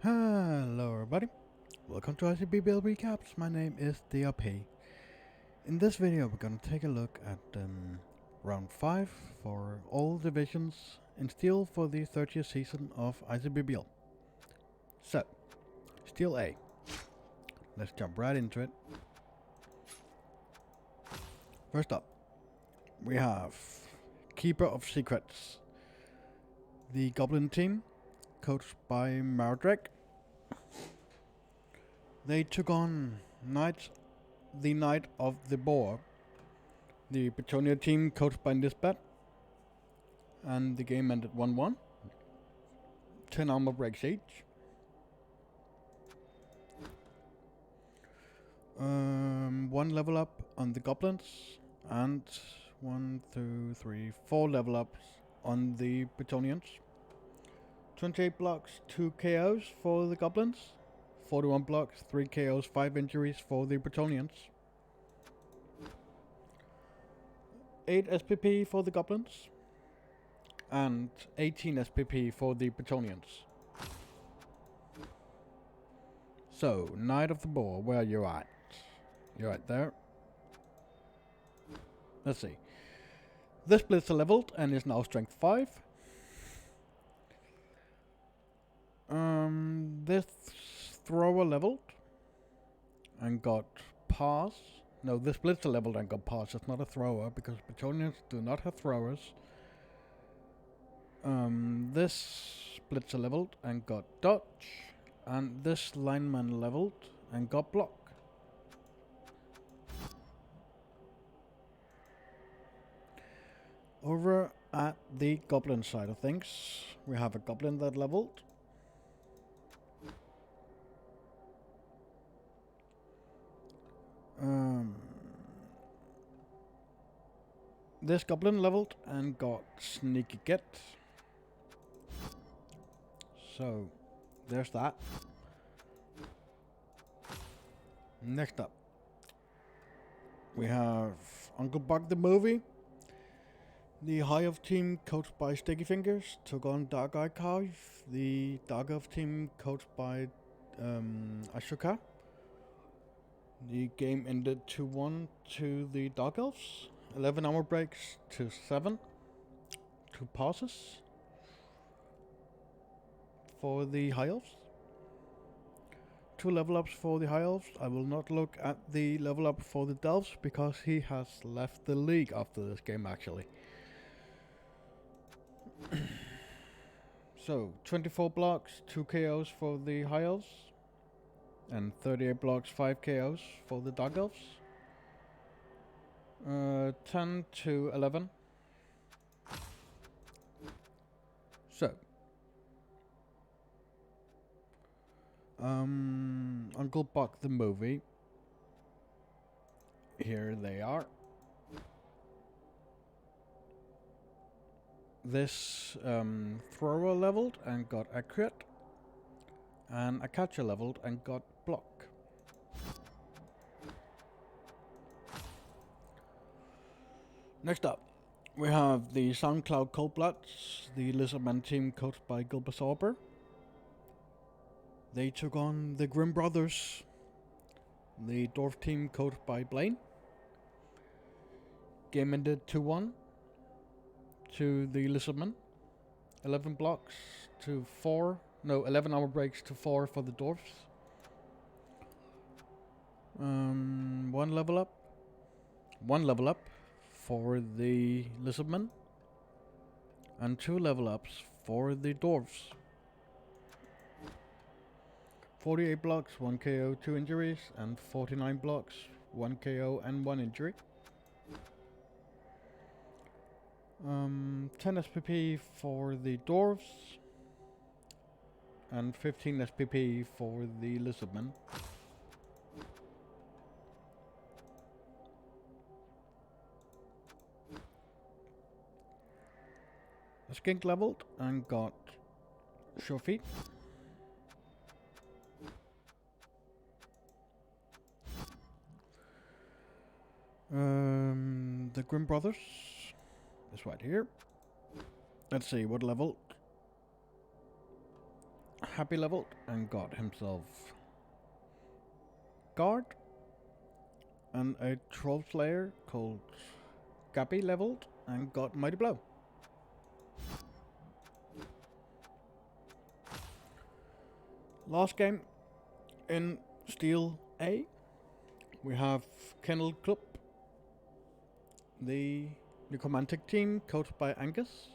Hello everybody, welcome to ICBBL Recaps. My name is DRP. In this video we're gonna take a look at round 5 for all divisions in Steel for the 30th season of ICBBL. So, Steel A. Let's jump right into it. First up, we have Keeper of Secrets. The Goblin team, coached by Mardrek. They took on the Knight of the Boar, the Petunia team coached by Nisbet, and the game ended 1-1. 10 armor breaks each. One level up on the Goblins, and 4 level ups on the Petunians. 28 blocks, 2 KOs for the Goblins. 41 blocks, 3 KOs, 5 injuries for the Bretonians. 8 SPP for the Goblins. And 18 SPP for the Bretonians. So, Knight of the Boar, where are you at? You're right there. Let's see. This Blitzer leveled and is now strength 5. This Thrower leveled and got pass. No, this Blitzer leveled and got pass. It's not a thrower because Bretonians do not have throwers. This Blitzer leveled and got dodge, and this lineman leveled and got block. Over at the Goblin side of things, we have a Goblin that leveled. This Goblin leveled and got Sneaky Get. So, there's that. Next up, we have Uncle Buck the movie. The High Elf team, coached by Sticky Fingers, took on Dark Archive. The Dark Elf team, coached by Ashoka. The game ended 2-1 to the Dark Elves. 11 armor breaks to 7. 2 passes for the High Elves. 2 level ups for the High Elves. I will not look at the level up for the Delves because he has left the league after this game actually. So, 24 blocks, 2 KOs for the High Elves. And 38 blocks, 5 KOs for the Dark Elves. 10 to 11. So, Uncle Buck the movie. Here they are. This thrower leveled and got accurate, and a catcher leveled and got block. Next up, we have the SoundCloud Coldbloods, the Lizardman team coached by Gilbasorber. They took on the Grimm Brothers, the Dwarf team coached by Blaine. Game ended 2-1 to the Lizardmen. 11 blocks to 4. No, 11 armor breaks to 4 for the Dwarfs. 1 level up. 1 level up for the Lizardmen. And 2 level ups for the Dwarfs. 48 blocks, 1 KO, 2 injuries, and 49 blocks, 1 KO and 1 injury. 10 SPP for the Dwarves, and 15 SPP for the Lizardmen. The Skink leveled and got Sure Feet. The Grimm Brothers is right here. Let's see what level. happy leveled and got himself guard, and a troll slayer called Gappy leveled and got mighty blow. Last game in Steel A, we have Kennel Club, the necromantic team coached by Angus.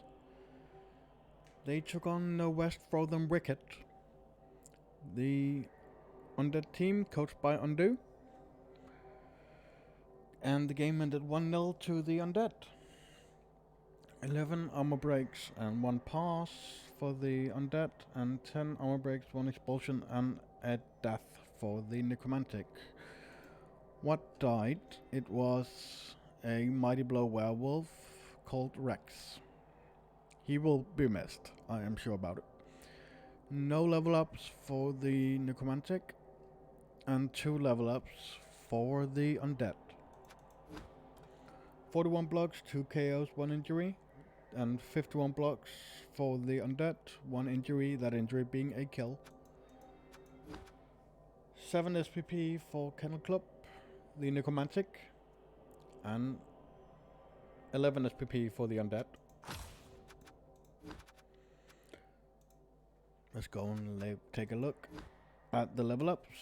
They took on No West Frozen Wicket, the undead team coached by Undo. And the game ended 1-0 to the undead. 11 armor breaks and 1 pass for the undead, and 10 armor breaks, 1 expulsion, and a death for the necromantic. What died? It was a mighty blow werewolf called Rex. He will be missed, I am sure about it. No level ups for the necromantic, and 2 level ups for the undead. 41 blocks, 2 KOs, 1 injury, and 51 blocks for the undead, 1 injury, that injury being a kill. 7 SPP for Kennel Club, the necromantic, and 11 SPP for the undead. Let's go and take a look at the level ups.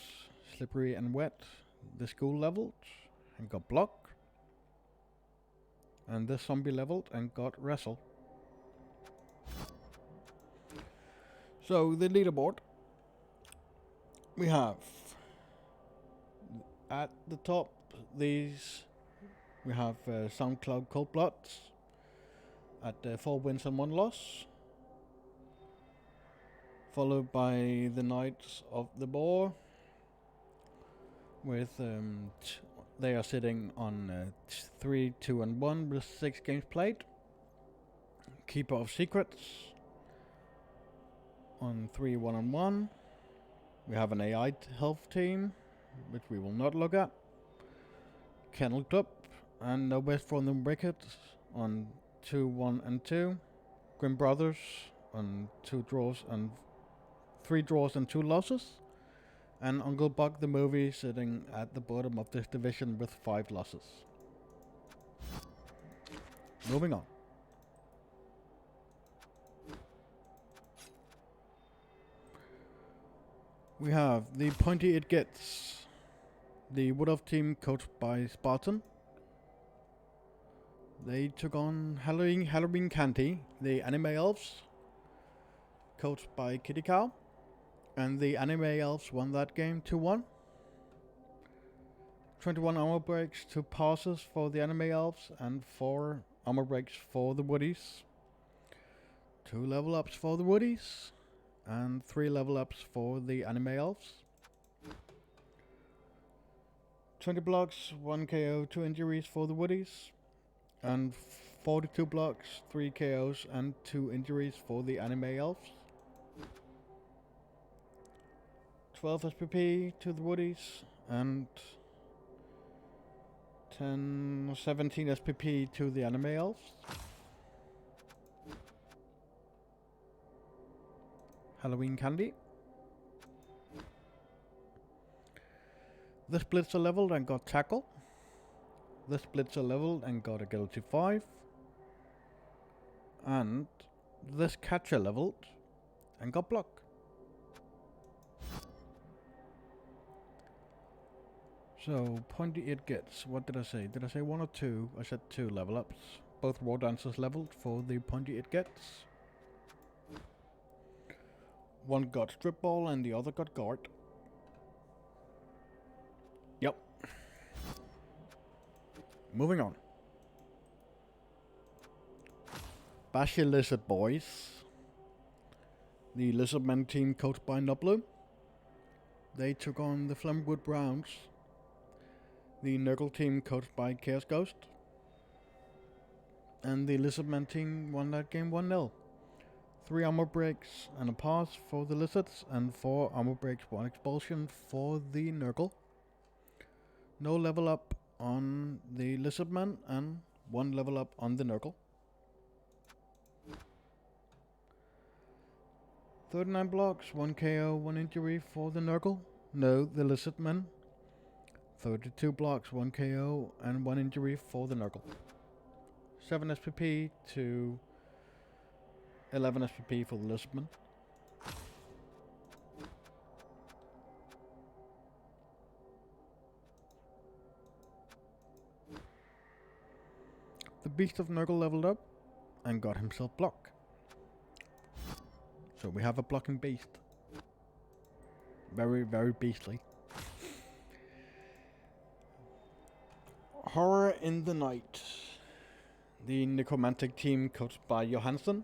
Slippery and Wet, the school leveled and got block. And this zombie leveled and got wrestle. So the leaderboard, we have at the top these, we have SoundCloud Cold Bloods at 4 wins and 1 loss, followed by the Knights of the Boar with they are sitting on 3, 2 and 1 with 6 games played. Keeper of Secrets on 3, 1 and 1. We have an AI health team, which we will not look at. Kennel Club and No West Frozen Wicket on 2, 1 and 2. Grim Brothers on 2 draws and 3 draws and 2 losses. And Uncle Buck the movie sitting at the bottom of this division with 5 losses. Moving on. We have the Pointy It Gets, the Wood Elf team coached by Spartan. They took on Halloween Candy, the Anime Elves, coached by Kitty Cow. And the Anime Elves won that game 2-1. 21 armor breaks, 2 passes for the Anime Elves, and 4 armor breaks for the Woodies. 2 level ups for the Woodies, and 3 level ups for the Anime Elves. 20 blocks, 1 KO, 2 injuries for the Woodies, and 42 blocks, 3 KOs, and 2 injuries for the Anime Elves. 12 SPP to the Woodies, and 17 SPP to the Anime Elves. Halloween Candy. The splits are leveled and got tackle. The splits are leveled and got agility 5. And this catcher leveled and got block. So, Pointy It Gets, what did I say? Did I say 1 or 2? I said 2 level ups. Both War Dancers leveled for the Pointy It Gets. One got Strip Ball and the other got Guard. Yep. Moving on. Bash Your Lizard Boys. The Lizardmen team coached by Nublu. They took on the Flamwood Browns. The Nurgle team coached by Chaos Ghost. And the Lizardmen team won that game 1-0. 3 armor breaks and a pass for the Lizards, and 4 armor breaks, 1 expulsion for the Nurgle. No level up on the Lizardmen, and 1 level up on the Nurgle. 39 blocks, 1 KO, 1 injury for the Nurgle. No, the Lizard Man. 32 blocks, 1 KO, and 1 injury for the Nurgle. 7 SPP to 11 SPP for the Lizard Man. The Beast of Nurgle leveled up and got himself block. So we have a blocking beast. Very, very beastly. Horror in the Night. The necromantic team coached by Johansson.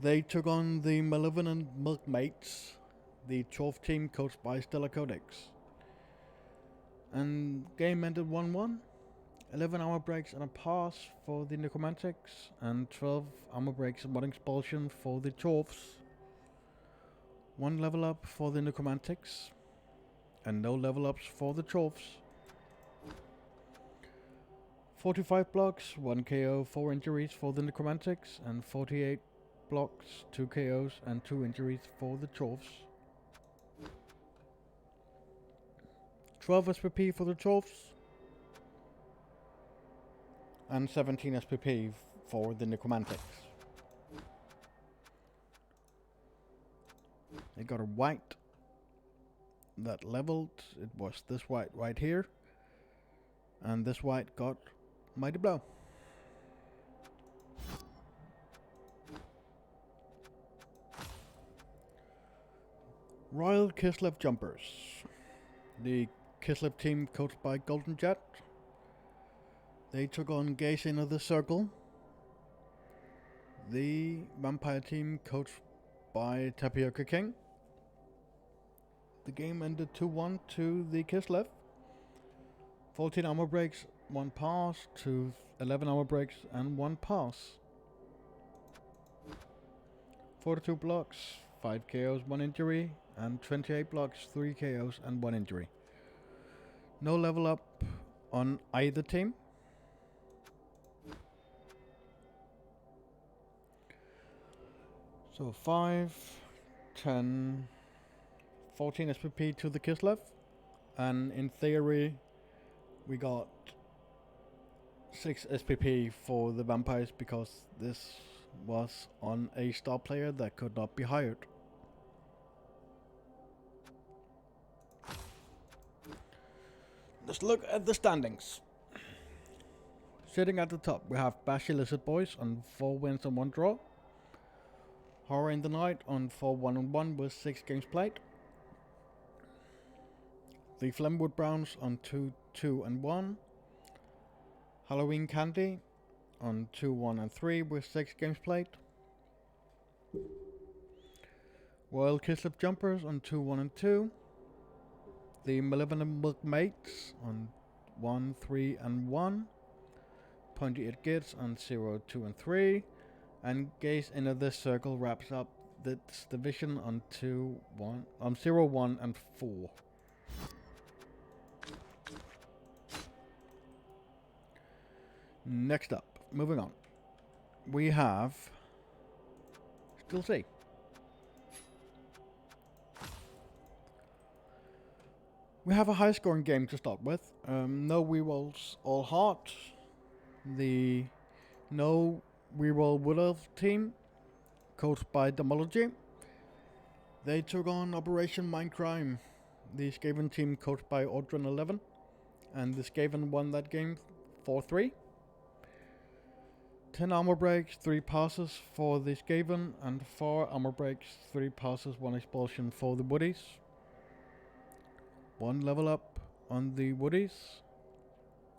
They took on the malevolent milkmaids. The 12th team coached by Stella Codex. And game ended 1-1. 11 armor breaks and a pass for the necromantics, and 12 armor breaks and 1 expulsion for the dwarves. 1 level up for the necromantics, and no level ups for the dwarves. 45 blocks, 1 KO, 4 injuries for the necromantics, and 48 blocks, 2 KOs and 2 injuries for the dwarves. 12 SPP for the dwarves, and 17 SPP for the necromantics. They got a white that leveled. It was this white right here, and this white got Mighty Blow. Royal Kislev Jumpers. The Kislev team coached by Golden Jet. They took on Gaze in the Circle. The vampire team coached by Tapioca King. The game ended 2-1 to the Kislev. 14 armor breaks, 1 pass, to 11 armor breaks and 1 pass. 42 blocks, 5 KOs, 1 injury, and 28 blocks, 3 KOs and 1 injury. No level up on either team. So 5, 10, 14 SPP to the Kislev, and in theory we got 6 SPP for the vampires because this was on a star player that could not be hired. Let's look at the standings. Sitting at the top we have Bashy Lizard Boys on 4 wins and 1 draw. Horror in the Night on 4-1-1 with 6 games played. The Flemwood Browns on 2-2-1. Halloween Candy on 2-1-3 with 6 games played. Royal Kislev Jumpers on 2-1-2. The Malevolent Milkmaids on 1-3-1. Pointy Eared Kids on 0-2-3. And Gaze Into This Circle wraps up this division on 0-1-4. Next up, moving on, we have Still C. We have a high scoring game to start with. No rerolls, all hard. The no reroll Wood Elf team, coached by Demology. They took on Operation Mindcrime. The Skaven team, coached by Audron11, and the Skaven won that game 4-3. 10 armor breaks, 3 passes for the Skaven, and 4 armor breaks, 3 passes, 1 expulsion for the Woodies. 1 level up on the Woodies,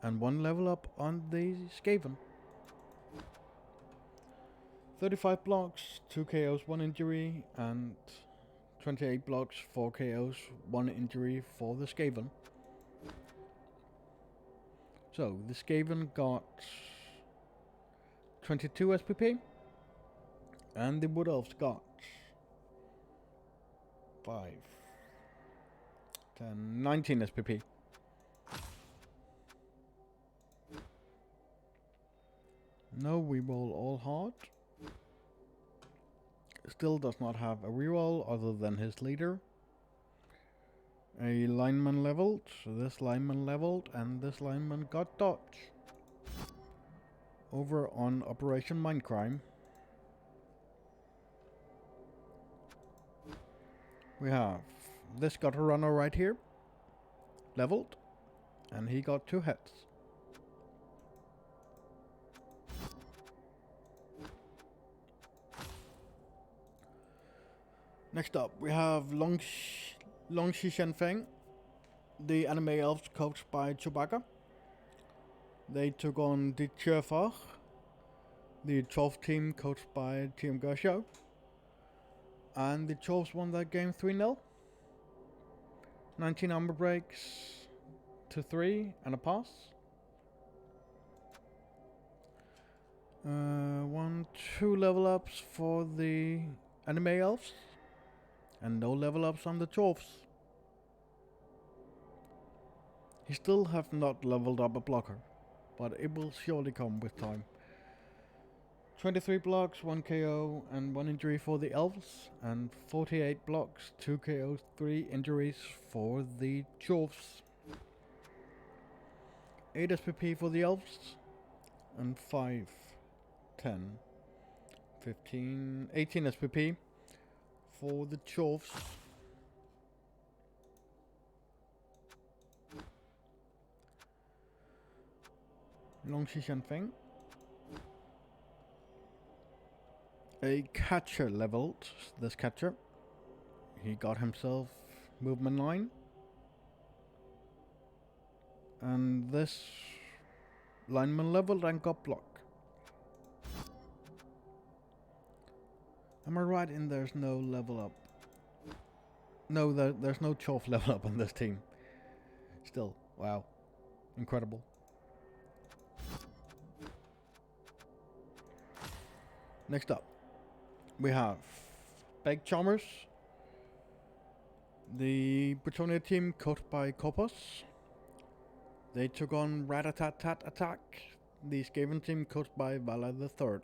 and 1 level up on the Skaven. 35 blocks, 2 KOs, 1 injury, and 28 blocks, 4 KOs, 1 injury for the Skaven. So the Skaven got 22 SPP, and the Wood Elves got 5, 10, 19 SPP. No, we roll all hard. still does not have a reroll other than his leader. A lineman leveled, so this lineman leveled, and this lineman got dodge. Over on Operation Mindcrime, we have this gutter runner right here, leveled, and he got 2 hits. Next up, we have Long Shi Shenfeng, the anime elves coached by Chewbacca. They took on the Chefach, the 12th team coached by Team Gershow. And the Chofs won that game 3-0. 19 armor breaks to 3 and a pass. 2 level ups for the anime elves. And no level ups on the Chofs. He still have not leveled up a blocker, but it will surely come with time. 23 blocks, 1 KO and 1 injury for the elves, and 48 blocks, 2 KOs, 3 injuries for the Chofs. 8 SPP for the elves, and 5, 10, 15, 18 SPP for the Chofs. Long Shi Shenfeng. A catcher leveled this catcher. He got himself movement 9. And this lineman leveled and got block. Am I right in there's no level up? No, there's no Chof level up on this team. Still, wow. Incredible. Next up, we have Big Chalmers, the Britonia team coached by Kopos. They took on Rat-a-tat-tat Attack, the Skaven team coached by Vala III.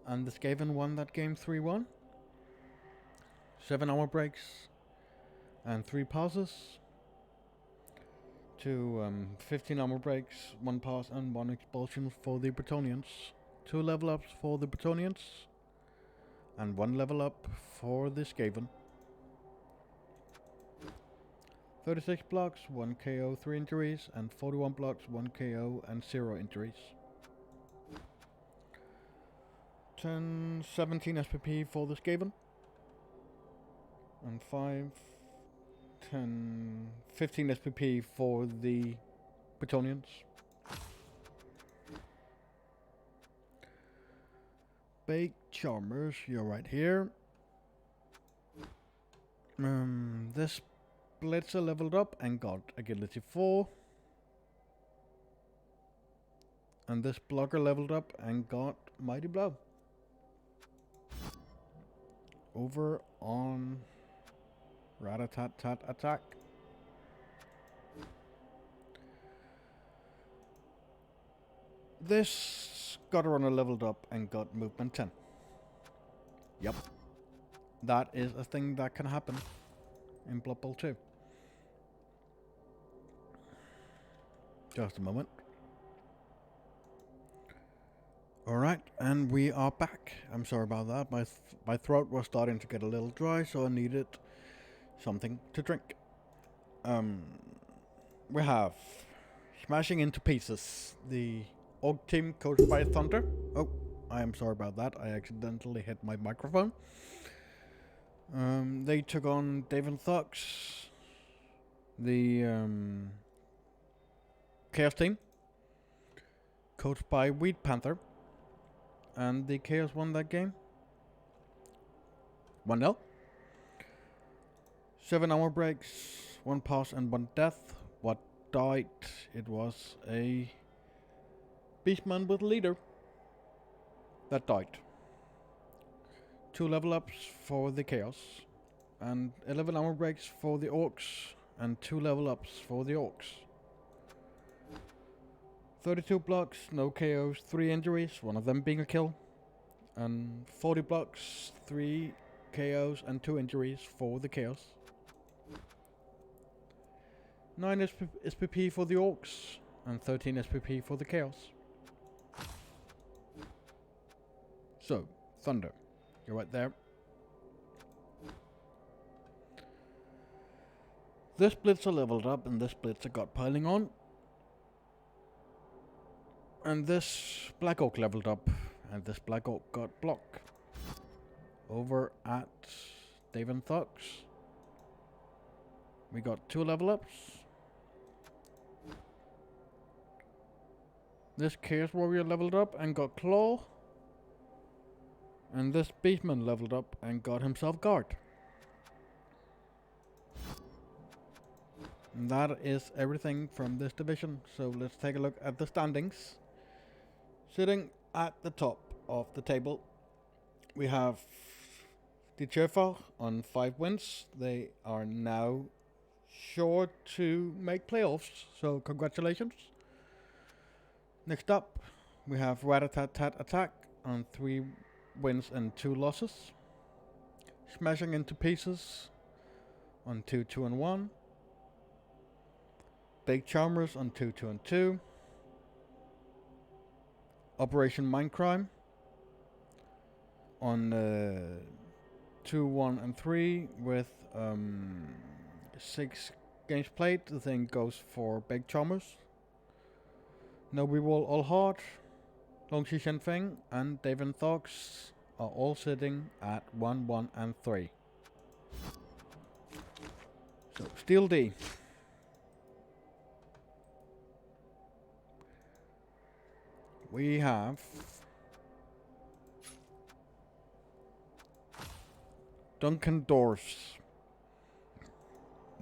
And the Skaven won that game 3-1. 7 armor breaks and 3 passes. To 15 armor breaks, 1 pass and 1 expulsion for the Britonians. 2 level ups for the Britonians and 1 level up for the Skaven. 36 blocks, 1 KO, 3 injuries, and 41 blocks, 1 KO and 0 injuries. 17 SPP for the Skaven, and 15 SPP for the Britonians. Big Chalmers, you're right here. This Blitzer leveled up and got agility 4. And this blocker leveled up and got mighty blow. Over on Rat-a-tat-tat Attack. This gutter runner leveled up and got movement 10. Yep. That is a thing that can happen in Blood Bowl 2. Just a moment. Alright, and we are back. I'm sorry about that. My throat was starting to get a little dry, so I needed something to drink. We have Smashing into Pieces, the Orc team coached by Thunder. Oh, I am sorry about that. I accidentally hit my microphone. They took on David Thux, the Chaos team, coached by Wheat Panther. And the Chaos won that game 1-0. 7 armor breaks, 1 pass and 1 death. What died? It was a Beastman with leader that died. 2 level ups for the Chaos, and 11 armor breaks for the Orcs, and 2 level ups for the Orcs. 32 blocks, no KOs, 3 injuries, one of them being a kill, and 40 blocks, 3 KOs and 2 injuries for the Chaos. 9 SPP for the Orcs and 13 SPP for the Chaos. So, Thunder, you're right there. This Blitzer leveled up and this Blitzer got piling on. And this Black Oak leveled up and this Black Oak got block. Over at Dave and Thux, we got 2 level ups. This Chaos Warrior leveled up and got Claw. And this Beastman leveled up and got himself Guard. And that is everything from this division. So let's take a look at the standings. Sitting at the top of the table, we have the Cheerful on 5 wins. They are now sure to make playoffs, so congratulations. Next up, we have Rat-a-tat-tat Attack on 3 wins and 2 losses. Smashing into Pieces on 2-2-1. Big Charmers on 2-2-2. Operation Mindcrime on 2-1-3 with 6 games played. The thing goes for Big Charmers. No Reroll All Hard, Longxi Shenfeng and Dave and Thox are all sitting at 1-1-3. So Steel D. We have Duncan Dwarfs,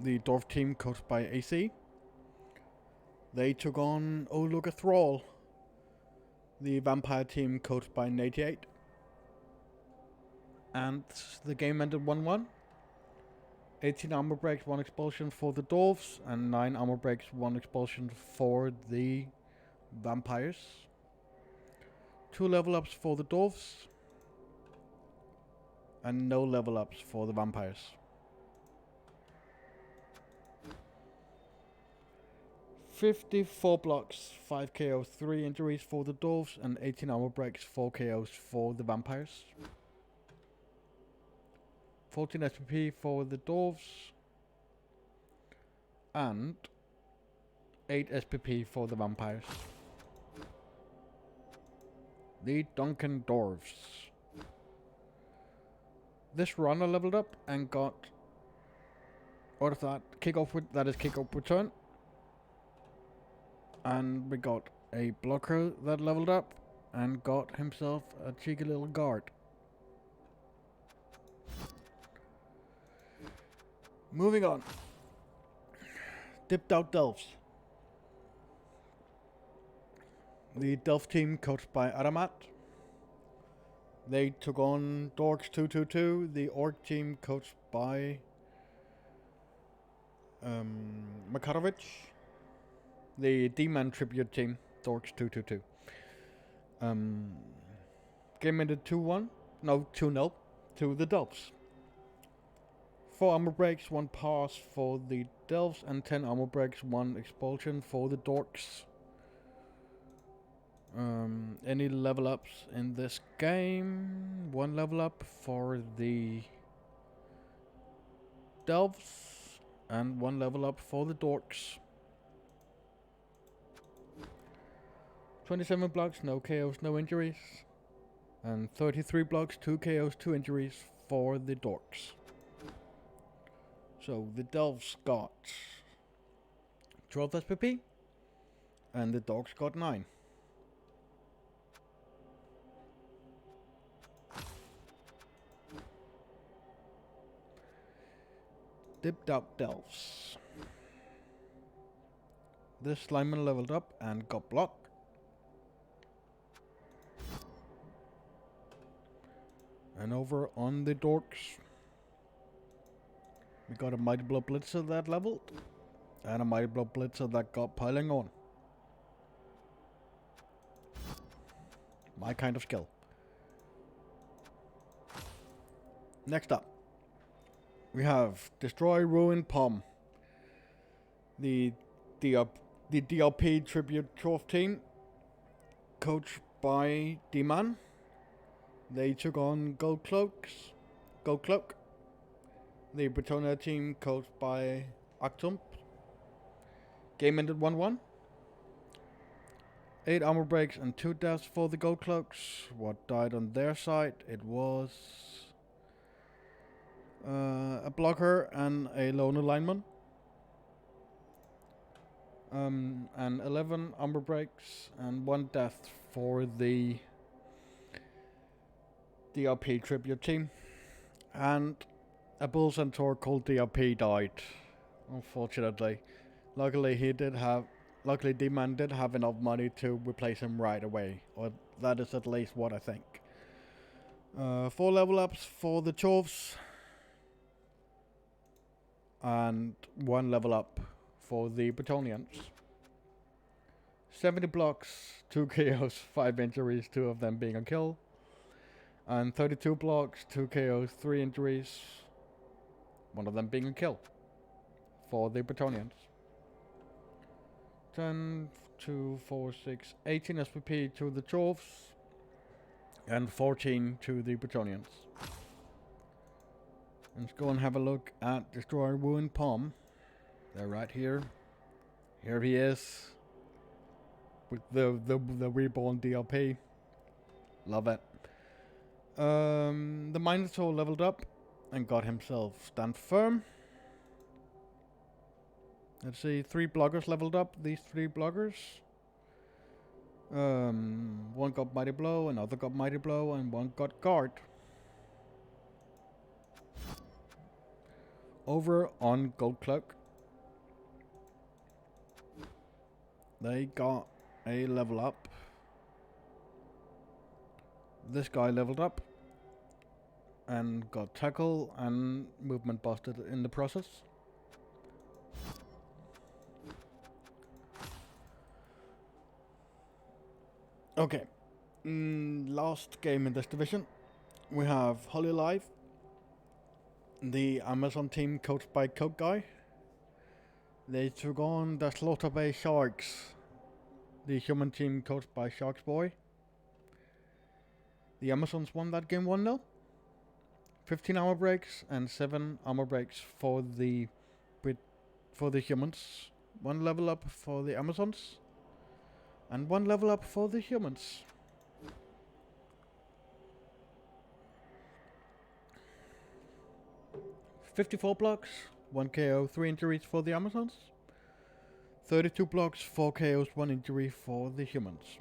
the Dwarf team coached by AC. They took on Oluga Thrall, the Vampire team coached by 88. And the game ended 1-1. 18 armor breaks, 1 expulsion for the Dwarfs, and 9 armor breaks, 1 expulsion for the Vampires. 2 level ups for the Dwarfs, and no level ups for the Vampires. 54 blocks, 5 KOs, 3 injuries for the Dwarfs, and 18 armor breaks, 4 KOs for the Vampires. 14 SPP for the Dwarfs, and 8 SPP for the Vampires. The Duncan Dwarves. This runner leveled up and got out of that kickoff return. And we got a blocker that leveled up and got himself a cheeky little guard. Moving on. Dipped Out Delves. The Delph team coached by Aramat. They took on Dorks 222. The Orc team coached by Makarovich. The D-Man tribute team, Dorks 222. Game ended 2-1. No, 2-0 to the Delphs. 4 armor breaks, 1 pass for the Delphs, and 10 armor breaks, 1 expulsion for the Dorks. Any level ups in this game? 1 level up for the Delphs, and 1 level up for the Dorks. 27 blocks, no KOs, no injuries. And 33 blocks, 2 KOs, 2 injuries for the Dorks. So the Delphs got 12 SPP, and the Dorks got 9. Dipped Out Delphs. This Slimer leveled up and got blocked. And over on the Dorks, we got a Mighty Blow Blitzer that leveled, and a Mighty Blow Blitzer that got piling on. My kind of skill. Next up, we have Destroy, Ruin, Palm. The DLP Tribute 12 team, coached by D-Man. They took on Gold Cloak. The Bretonia team, coached by Octump. Game ended 1-1. 8 armor breaks and 2 deaths for the Gold Cloaks. What died on their side? It was a blocker and a lone alignment. And 11 armor breaks and 1 death for the DRP tribute team. And a Bull Centaur called DRP died, unfortunately. Luckily D-Man did have enough money to replace him right away. Or that is at least what I think. 4 level ups for the Chorfs. And 1 level up for the Bretonians. 70 blocks, 2 KOs, 5 injuries, 2 of them being a kill. And 32 blocks, 2 KOs, 3 injuries, 1 of them being a kill for the Bretonians. 10, 2, 4, 6, 18 SPP to the Chorfs. And 14 to the Bretonians. Let's go and have a look at Destroy, Ruin, Palm. They're right here. Here he is. With the reborn DLP. Love it. The Minotaur leveled up and got himself Stand Firm. Let's see, 3 bloggers leveled up. These 3 bloggers. One got Mighty Blow, another got Mighty Blow, and 1 got Guard. Over on Gold Cloak, they got a level up. This guy leveled up and got tackle and movement busted in the process. Okay, last game in this division, we have Holy Life, the Amazon team coached by Coke Guy. They took on the Slaughter Bay Sharks, the human team coached by Sharks Boy. The Amazons won that game 1-0. 15 armor breaks and 7 armor breaks for the humans. 1 level up for the Amazons. And 1 level up for the humans. $54 blocks, 1 KO, 3 injuries for the Amazons. 32 blocks, 4 KOs, 1 injury for the humans.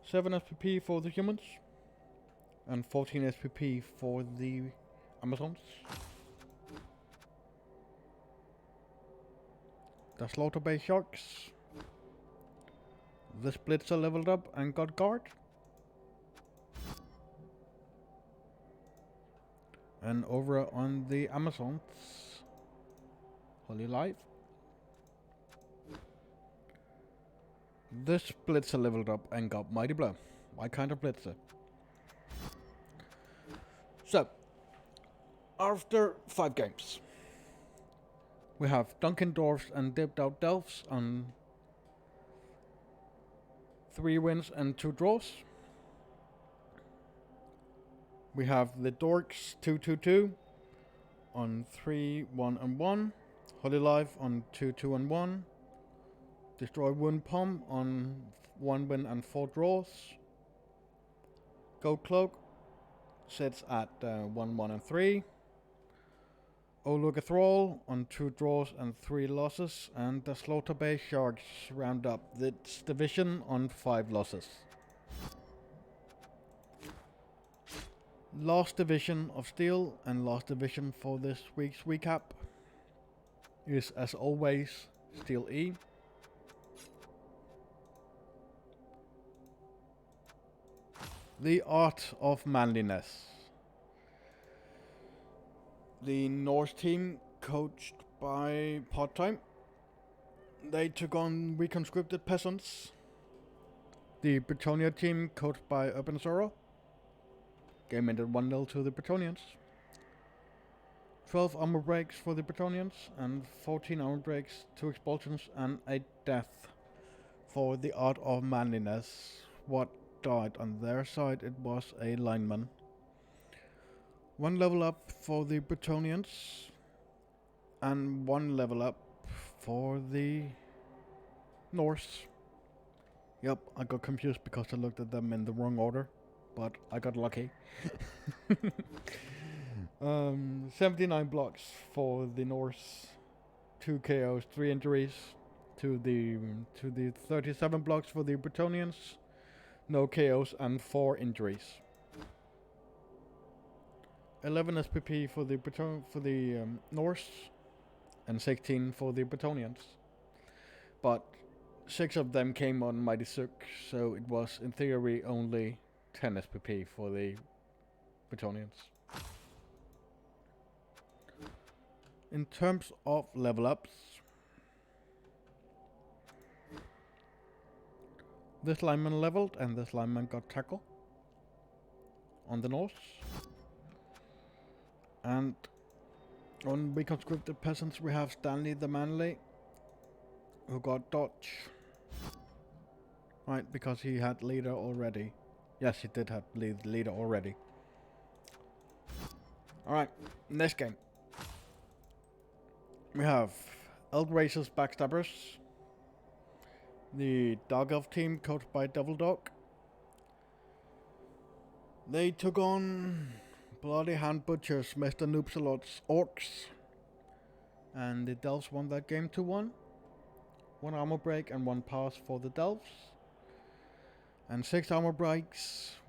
7 SPP for the humans. And 14 SPP for the Amazons. The Slaughter Bay Sharks. The Splitzer leveled up and got Guard. And over on the Amazons, Holy Life. This Blitzer leveled up and got Mighty Blow. My kind of Blitzer. So, after 5 games, we have Dunkin' Dwarfs and Dipped Out Delphs on 3 wins and 2 draws. We have the Dorks 2-2-2 on 3-1-1. Holy Life on 2-2-1. Destroy Ruin Palm on 1 win and 4 draws. Gold Cloak sits at 1-1-3. Oluga Thrall on 2 draws and 3 losses. And the Slaughter Bay Sharks round up this division on 5 losses. Last division of Steel and last division for this week's recap is, as always, Steel E. The Art of Manliness. The Norse team, coached by Part-Time, they took on Reconscripted Peasants. The Bretonia team, coached by Urban Zoro. Game ended 1-0 to the Bretonians. 12 armor breaks for the Bretonians and 14 armor breaks, 2 expulsions and a death for the Art of Manliness. What died on their side? It was a lineman. 1 level up for the Bretonians and 1 level up for the Norse. Yep, I got confused because I looked at them in the wrong order, but I got lucky. 79 blocks for the Norse, 2 KOs, 3 injuries. To the 37 blocks for the Bretonians, no KOs and 4 injuries. 11 SPP for the Norse, and 16 for the Bretonians. But 6 of them came on Mighty Sook, so it was in theory only 10 SPP for the Bretonians. In terms of level ups, this lineman leveled and this lineman got tackle on the Norse. And on Reconscripted Peasants we have Stanley the Manly, who got dodge. Right, because he had leader already. Yes, he did have leader already. Alright, next game. We have Eldrace's Backstabbers. The Dark Elf team, coached by Devil Dog. They took on Bloody Hand Butchers, Mr. Noobsalot's Orcs. And the Delves won that game 2-1. 1 armor break and 1 pass for the Delves. And 6 armor breaks,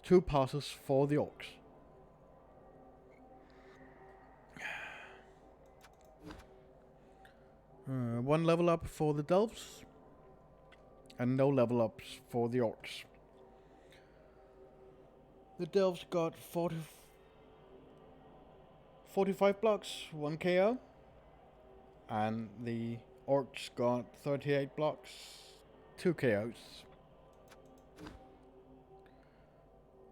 2 passes for the Orcs. One level up for the Delves. And no level ups for the Orcs. The Delves got 45 blocks, 1 KO. And the Orcs got 38 blocks, 2 KOs.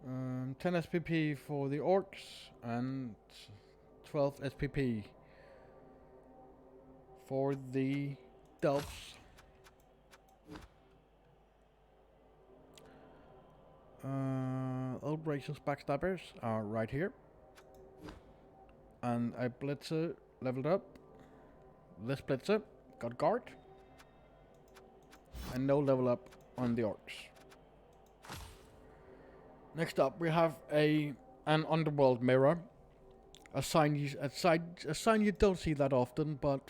10 SPP for the Orcs and 12 SPP for the Delves. Eldrace's Backstabbers are right here. And a Blitzer leveled up. This Blitzer got guard. And no level up on the Orcs. Next up we have an Underworld mirror. A sign you don't see that often, but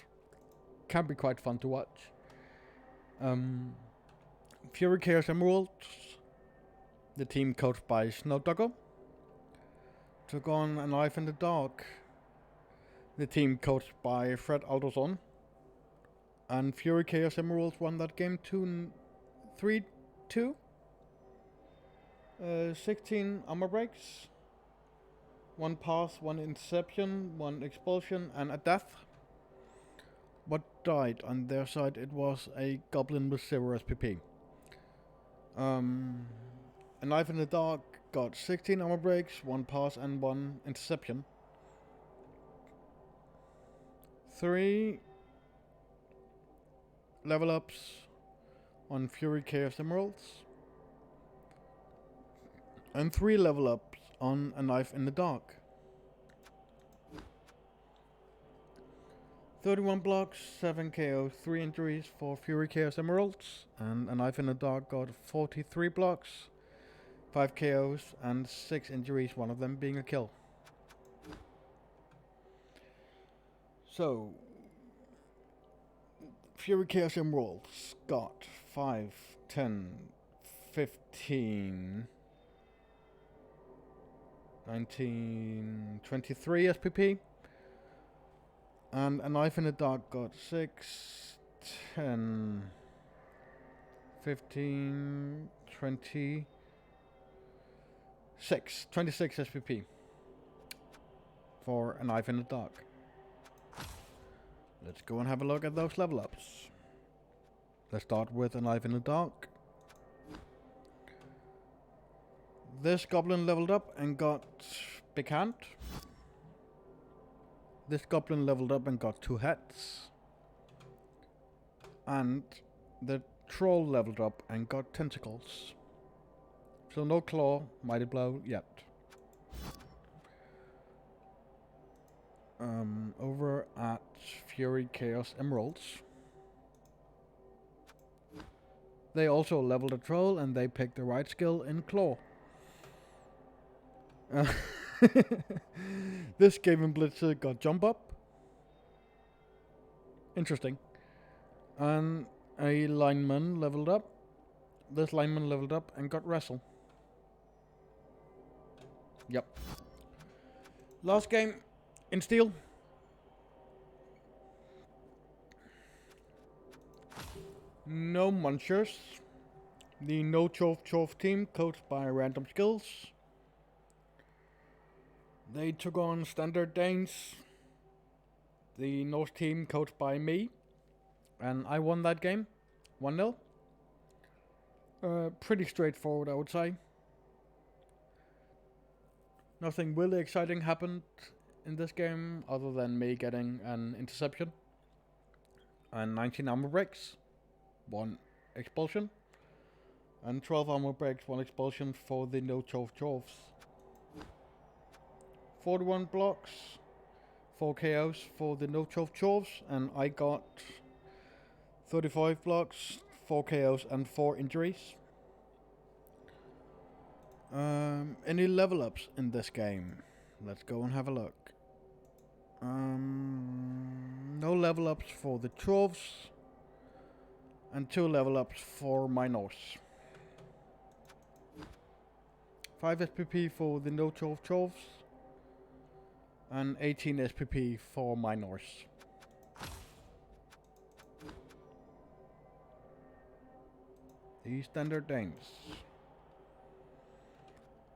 can be quite fun to watch. Fury Chaos Emeralds, the team coached by Snowdogger, took on A Knife in the Dark, the team coached by Fred Alderson. And Fury Chaos Emeralds won that game 3-2. 16 armor breaks, 1 pass, 1 interception, 1 expulsion, and a death. What died on their side? It was a goblin with 0 SPP. A Knife in the Dark got 16 armor breaks, 1 pass, and 1 interception. 3 level ups on Fury Chaos Emeralds. And 3 level ups on A Knife in the Dark. 31 blocks, 7 KOs, 3 injuries for Fury Chaos Emeralds. And A Knife in the Dark got 43 blocks, 5 KOs, and 6 injuries, one of them being a kill. So, Fury Chaos Emeralds got 5, 10, 15... 19, 23 SPP. And A Knife in the Dark got 6, 10, 15, 26 SPP for A Knife in the Dark. Let's go and have a look at those level ups. Let's start with A Knife in the Dark. This goblin leveled up and got big hand. This goblin leveled up and got 2 heads. And the troll leveled up and got tentacles. So no claw, mighty blow yet. Over at Fury Chaos Emeralds, they also leveled a troll and they picked the right skill in claw. This Gaven Blitzer got jump up. Interesting. And a lineman leveled up. This lineman leveled up and got wrestle. Yep. Last game in steel. No munchers. The No Chove Chove team, coached by Random Skills. They took on Standard Danes. The Norse team, coached by me. And I won that game. 1-0. Pretty straightforward, I would say. Nothing really exciting happened in this game other than me getting an interception. And 19 armor breaks. 1 expulsion. And 12 armor breaks, 1 expulsion for the No Chove Choves. 41 blocks, 4 KOs for the No Chove Choves, and I got 35 blocks, 4 KOs, and 4 injuries. Any level ups in this game? Let's go and have a look. No level ups for the Choves, and 2 level ups for my Norse. 5 SPP for the No Chove Choves, and 18 SPP for my Norse. The Standard Danes.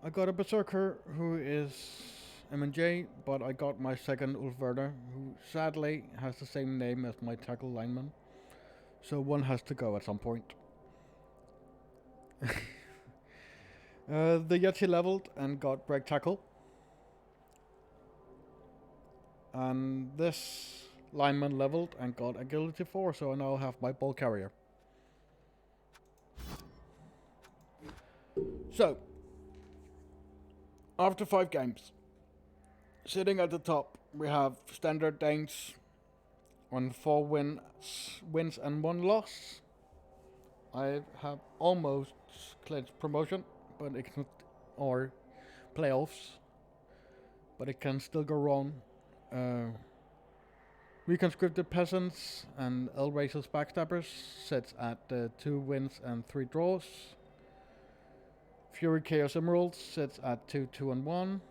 I got a Berserker who is M&J, but I got my second Ulfverder, who sadly has the same name as my tackle lineman. So one has to go at some point. The Yeti leveled and got break tackle. And this lineman leveled and got agility 4, so I now have my ball carrier. So, after 5 games, sitting at the top, we have Standard Danes on 4 wins and 1 loss. I have almost clinched promotion, but it can, or playoffs, but it can still go wrong. Reconscripted Peasants and L-Racers Backstabbers sits at 2 wins and 3 draws. Fury Chaos Emeralds sits at 2-2-1.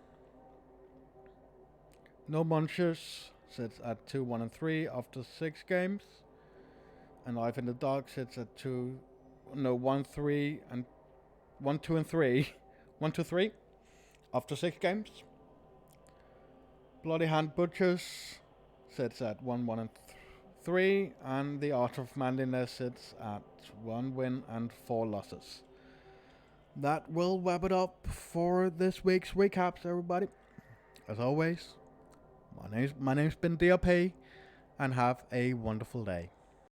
No Munchers sits at 2-1-3 after 6 games. And Life in the Dark sits at 1-3 and 1-2-3. 1-2-3 after 6 games. Bloody Hand Butchers sits at 1-1-3, and the Art of Manliness sits at 1 win and 4 losses. That will wrap it up for this week's recaps, everybody. As always, my name's been DRP, and have a wonderful day.